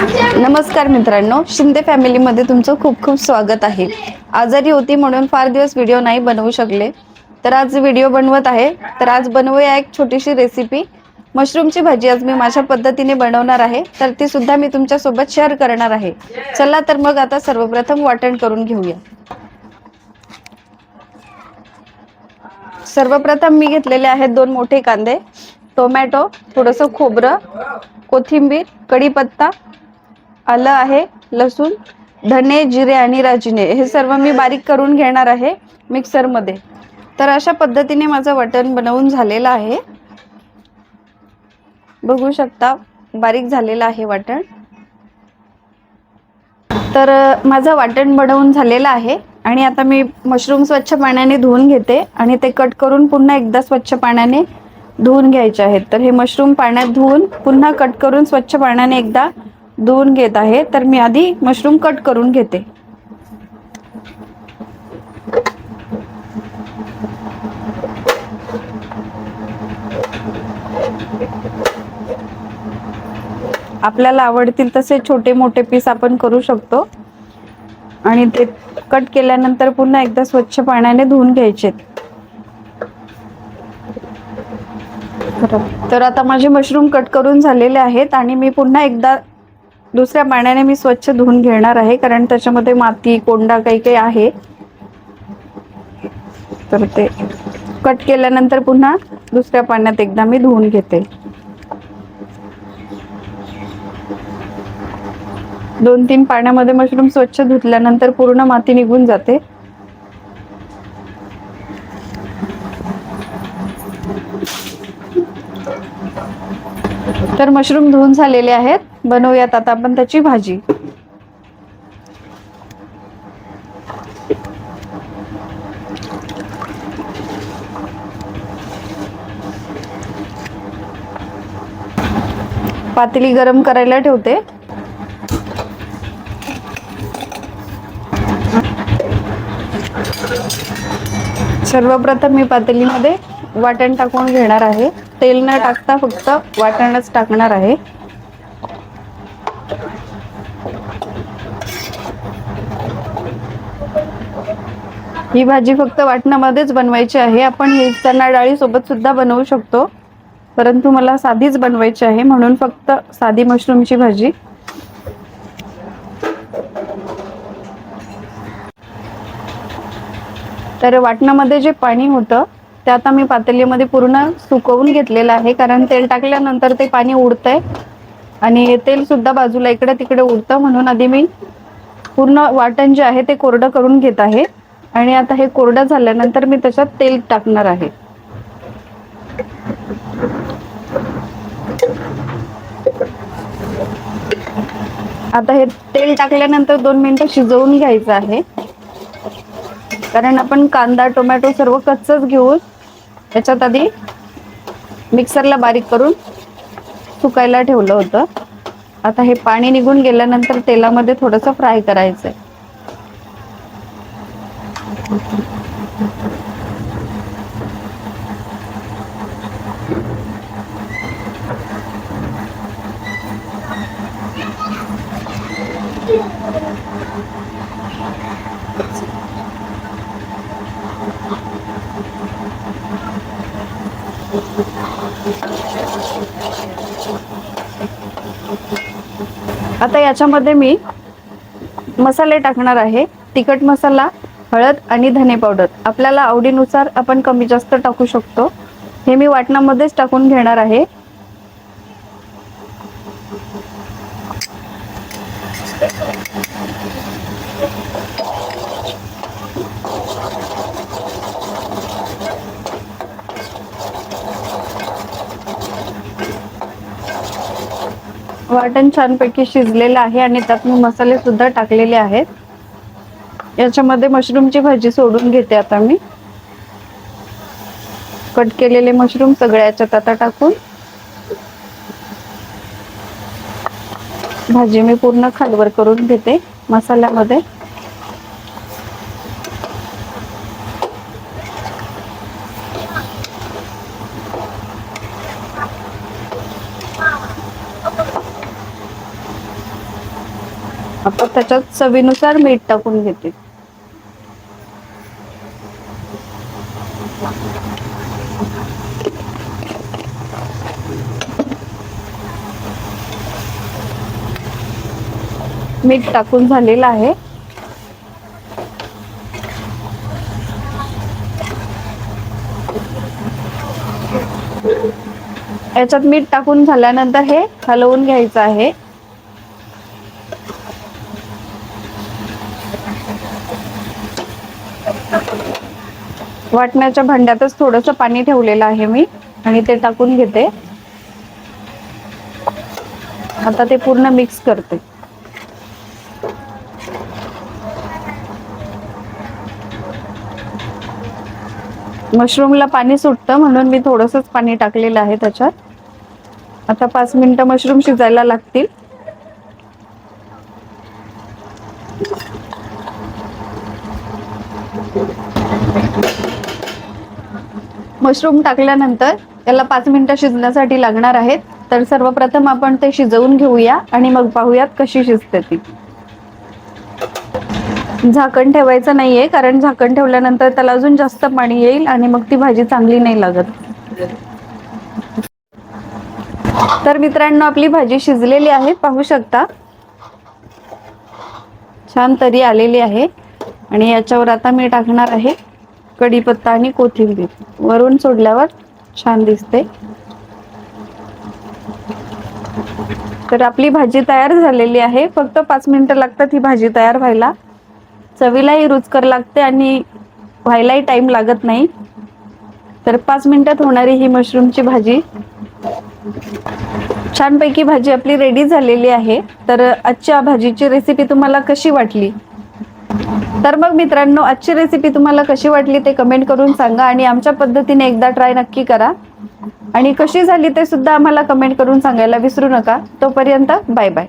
नमस्कार मित्रांनो, शिंदे फॅमिलीमध्ये तुमचं खूप खूप स्वागत आहे. आजारी होती म्हणून फार दिवस व्हिडिओ नाही बनवू शकले, तर आज व्हिडिओ बनवत आहे. तर आज बनवूया एक छोटीशी रेसिपी. मशरूमची भाजी आज मी माझ्या पद्धतीने बनवणार आहे, तर ती सुद्धा मी तुमच्या सोबत शेअर करणार आहे. चला तर मग आता सर्वप्रथम वाटण करून घेऊया. सर्वप्रथम मी घेतलेले आहेत 2 मोठे कांदे, टोमॅटो, थोडंसं खोबरं, कोथिंबीर, कढीपत्ता, आलं आहे, लसूण, धने, जिरे आणि राजिने हे सर्व मी बारीक करून घेणार आहे मिक्सर मध्ये. तर अशा पद्धतीने माझं वाटण बनवून झालेलं आहे. बघू शकता बारीक झालेलं आहे वाटण. तर माझं वाटण बनवून झालेलं आहे आणि आता मी मशरूम स्वच्छ पाण्याने धुवून घेते आणि ते कट करून पुन्हा एकदा स्वच्छ पाण्याने धुवून घ्यायचे आहेत. तर हे मशरूम पाण्यात धुवून पुन्हा कट करून स्वच्छ पाण्याने एकदा धुवून घेत आहे. तर मी आधी मशरूम कट करून घेते. आपल्याला आवडतील तसे छोटे मोठे पीस आपण करू शकतो आणि ते कट केल्यानंतर पुन्हा एकदा स्वच्छ पाण्याने धुवून घ्यायचे. तर आता माझे मशरूम कट करून झालेले आहेत आणि मी पुन्हा एकदा दुसऱ्या पाण्याने मी स्वच्छ धुवून घेणार आहे, कारण त्याच्यामध्ये माती कोंडा काही काही आहे. तर ते कट केल्यानंतर पुन्हा दुसऱ्या पाण्यात एकदा मी धुवून घेते. 2-3 पाण्यामध्ये मशरूम स्वच्छ धुतल्यानंतर पूर्ण माती निघून जाते. तर मशरूम धुवून झालेले आहेत. बनवूयात आता आपण त्याची भाजी. पातेली गरम करायला ठेवते. सर्वप्रथम मी पातेलीमध्ये वाटण टाकून घेणार आहे. तेल न टाकता फक्त वाटणच टाकणार आहे. ही भाजी फक्त वाटणामध्येच बनवायची आहे. आपण ही चणा डाळी सोबत सुद्धा बनवू शकतो, परंतु मला साधीच बनवायची आहे म्हणून फक्त साधी मशरूमची भाजी. तर वाटणामध्ये जे पाणी होतं ते आता मी पातेलीमध्ये पूर्ण सुकवून घेतलेलं आहे, कारण तेल टाकल्यानंतर ते पाणी उडतंय आणि तेल सुद्धा बाजूला इकडे तिकडे उडतं. म्हणून आधी मी पूर्ण वाटण जे आहे ते कोरडं करून घेत आहे आणि आता हे कोरडं झाल्यानंतर मी त्याच्यात तेल टाकणार आहे. आता हे तेल टाकल्यानंतर 2 मिनिटं शिजवून घ्यायचं आहे, कारण आपण कांदा टोमॅटो सर्व कच्चच घेऊन त्याच्यात आधी मिक्सरला बारीक करून सुकायला ठेवलं होतं. आता हे पाणी निघून गेल्यानंतर तेलामध्ये थोडंसं फ्राय करायचंय. आता याच्यामध्ये मी मसाले टाकणार आहे. तिखट मसाला, हळद आणि धने पावडर आपल्याला आवडीनुसार आपण कमी जास्त टाकू शकतो. हे मी वाटणामध्येच टाकून घेणार आहे. वाटण छानपैकी शिजलेलं आहे आणि त्यात मी मसाले सुद्धा टाकलेले आहेत. याच्यामध्ये मशरूमची भाजी सोडून घेते. आता मी कट केलेले मशरूम सगळ्या याच्यात आता टाकून भाजी मी पूर्ण खालवर करून घेते मसाल्यामध्ये. आता त्याच्यात चवीनुसार मीठ टाकून घेते. मीठ टाकून झालेलं आहे. याच्यात मीठ टाकून झाल्यानंतर हे हलवून घ्यायचं आहे. वाटण्याच्या भांड्यातच थोडंसं पाणी ठेवलेलं आहे मी आणि ते टाकून घेते. आता ते पूर्ण मिक्स करते. मशरूमला पाणी सुटतं म्हणून मी थोडंसंच पाणी टाकलेलं आहे त्याच्यात. आता 5 मिनिटं मशरूम शिजायला लागतील. मशरूम टाकल्यानंतर त्याला 5 मिनिटं शिजण्यासाठी लागणार आहेत. तर सर्वप्रथम आपण ते शिजवून घेऊया आणि मग पाहूयात कशी शिजते ती. झाकण ठेवायचं नाहीये, कारण झाकण ठेवल्यानंतर त्याला अजून जास्त पाणी येईल आणि मग ती भाजी चांगली नाही लागत. तर मित्रांनो, आपली भाजी शिजलेली आहे, पाहू शकता. छान तरी आलेली आहे आणि याच्यावर आता मी टाकणार आहे कढीपत्ता आणि कोथिंबीर. वरून सोडल्यावर छान दिसते. तर आपली भाजी तयार झालेली आहे. फक्त 5 मिनिटं लागतात ही भाजी तयार व्हायला. चवीलाही रुचकर लागते आणि व्हायलाही टाइम लागत नाही. तर 5 मिनिटात होणारी ही मशरूमची भाजी, छानपैकी भाजी आपली रेडी झालेली आहे. तर आजच्या भाजीची रेसिपी तुम्हाला कशी वाटली? तर मग मित्रांनो, आजची रेसिपी तुम्हाला कशी वाटली ते कमेंट करून सांगा आणि आमच्या पद्धतीने एकदा ट्राय नक्की करा आणि कशी झाली ते सुद्धा आम्हाला कमेंट करून सांगायला विसरू नका. तोपर्यंत बाय बाय.